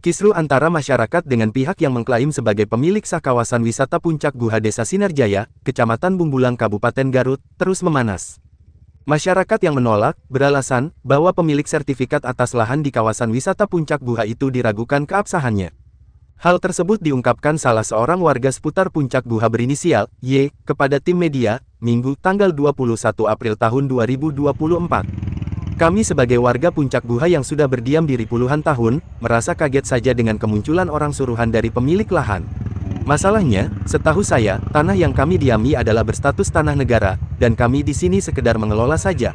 Kisruh antara masyarakat dengan pihak yang mengklaim sebagai pemilik sah kawasan wisata Puncak Guha Desa Sinarjaya, Kecamatan Bumbulang Kabupaten Garut, terus memanas. Masyarakat yang menolak, beralasan, bahwa pemilik sertifikat atas lahan di kawasan wisata Puncak Guha itu diragukan keabsahannya. Hal tersebut diungkapkan salah seorang warga seputar Puncak Guha berinisial, Y, kepada tim media, Minggu, tanggal 21 April tahun 2024. Kami sebagai warga Puncak Guha yang sudah berdiam diri puluhan tahun, merasa kaget saja dengan kemunculan orang suruhan dari pemilik lahan. Masalahnya, setahu saya, tanah yang kami diami adalah berstatus tanah negara, dan kami di sini sekedar mengelola saja.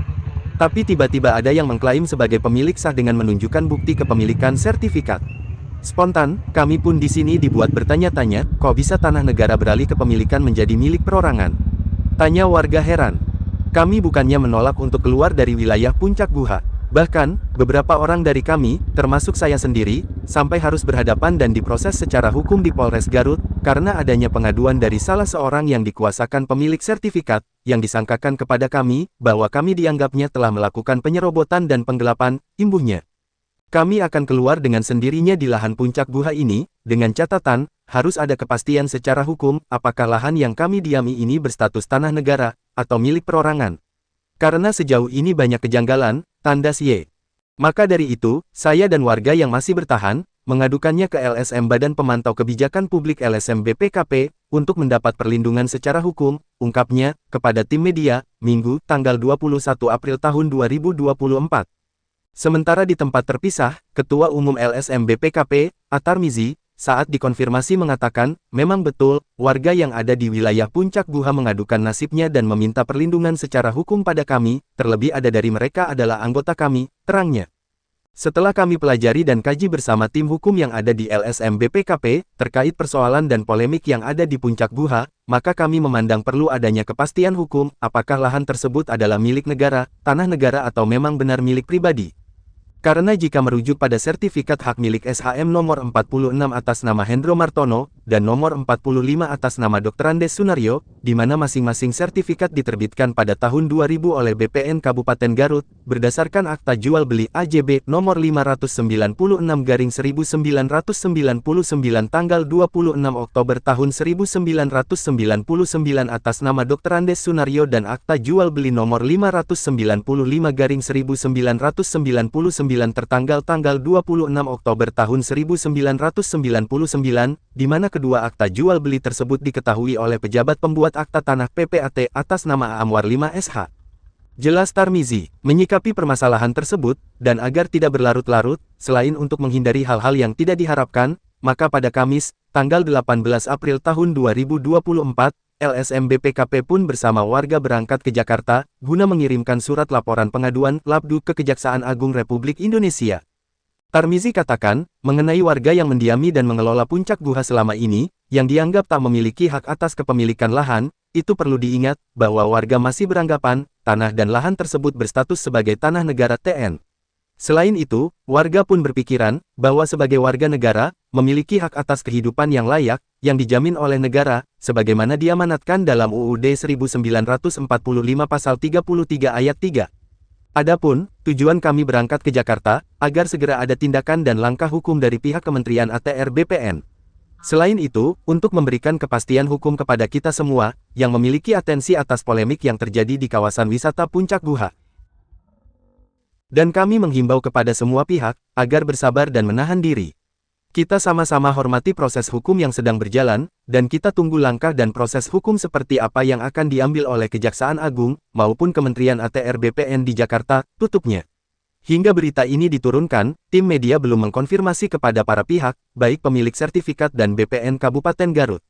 Tapi tiba-tiba ada yang mengklaim sebagai pemilik sah dengan menunjukkan bukti kepemilikan sertifikat. Spontan, kami pun di sini dibuat bertanya-tanya, kok bisa tanah negara beralih kepemilikan menjadi milik perorangan? Tanya warga heran. Kami bukannya menolak untuk keluar dari wilayah Puncak Guha. Bahkan, beberapa orang dari kami, termasuk saya sendiri, sampai harus berhadapan dan diproses secara hukum di Polres Garut, karena adanya pengaduan dari salah seorang yang dikuasakan pemilik sertifikat, yang disangkakan kepada kami, bahwa kami dianggapnya telah melakukan penyerobotan dan penggelapan, imbuhnya. Kami akan keluar dengan sendirinya di lahan Puncak Guha ini, dengan catatan, harus ada kepastian secara hukum, apakah lahan yang kami diami ini berstatus tanah negara, atau milik perorangan. Karena sejauh ini banyak kejanggalan, tandas Y. Maka dari itu, saya dan warga yang masih bertahan, mengadukannya ke LSM Badan Pemantau Kebijakan Publik LSM BPKP, untuk mendapat perlindungan secara hukum, ungkapnya, kepada tim media, Minggu, tanggal 21 April tahun 2024. Sementara di tempat terpisah, Ketua Umum LSM BPKP, Atarmizi, saat dikonfirmasi mengatakan, memang betul, warga yang ada di wilayah Puncak Guha mengadukan nasibnya dan meminta perlindungan secara hukum pada kami, terlebih ada dari mereka adalah anggota kami, terangnya. Setelah kami pelajari dan kaji bersama tim hukum yang ada di LSM BPKP, terkait persoalan dan polemik yang ada di Puncak Guha, maka kami memandang perlu adanya kepastian hukum, apakah lahan tersebut adalah milik negara, tanah negara atau memang benar milik pribadi. Karena jika merujuk pada sertifikat hak milik SHM nomor 46 atas nama Hendro Martono, dan nomor 45 atas nama Dr. Andes Sunaryo, di mana masing-masing sertifikat diterbitkan pada tahun 2000 oleh BPN Kabupaten Garut, berdasarkan Akta Jual Beli AJB nomor 596/1999 tanggal 26 Oktober tahun 1999 atas nama Dr. Andes Sunaryo dan Akta Jual Beli nomor 595/1999 tertanggal tanggal 26 Oktober tahun 1999, di mana kedua akta jual beli tersebut diketahui oleh pejabat pembuat akta tanah PPAT atas nama Amwar 5 SH. Jelas Tarmizi, menyikapi permasalahan tersebut, dan agar tidak berlarut-larut, selain untuk menghindari hal-hal yang tidak diharapkan, maka pada Kamis, tanggal 18 April tahun 2024, LSM BPKP pun bersama warga berangkat ke Jakarta, guna mengirimkan surat laporan pengaduan Labdu ke Kejaksaan Agung Republik Indonesia. Tarmizi katakan, mengenai warga yang mendiami dan mengelola Puncak Guha selama ini, yang dianggap tak memiliki hak atas kepemilikan lahan, itu perlu diingat, bahwa warga masih beranggapan, tanah dan lahan tersebut berstatus sebagai tanah negara TN. Selain itu, warga pun berpikiran, bahwa sebagai warga negara, memiliki hak atas kehidupan yang layak, yang dijamin oleh negara, sebagaimana diamanatkan dalam UUD 1945 pasal 33 ayat 3. Adapun, tujuan kami berangkat ke Jakarta, agar segera ada tindakan dan langkah hukum dari pihak Kementerian ATR BPN. Selain itu, untuk memberikan kepastian hukum kepada kita semua, yang memiliki atensi atas polemik yang terjadi di kawasan wisata Puncak Guha. Dan kami menghimbau kepada semua pihak, agar bersabar dan menahan diri. Kita sama-sama hormati proses hukum yang sedang berjalan, dan kita tunggu langkah dan proses hukum seperti apa yang akan diambil oleh Kejaksaan Agung, maupun Kementerian ATR BPN di Jakarta, tutupnya. Hingga berita ini diturunkan, tim media belum mengkonfirmasi kepada para pihak, baik pemilik sertifikat dan BPN Kabupaten Garut.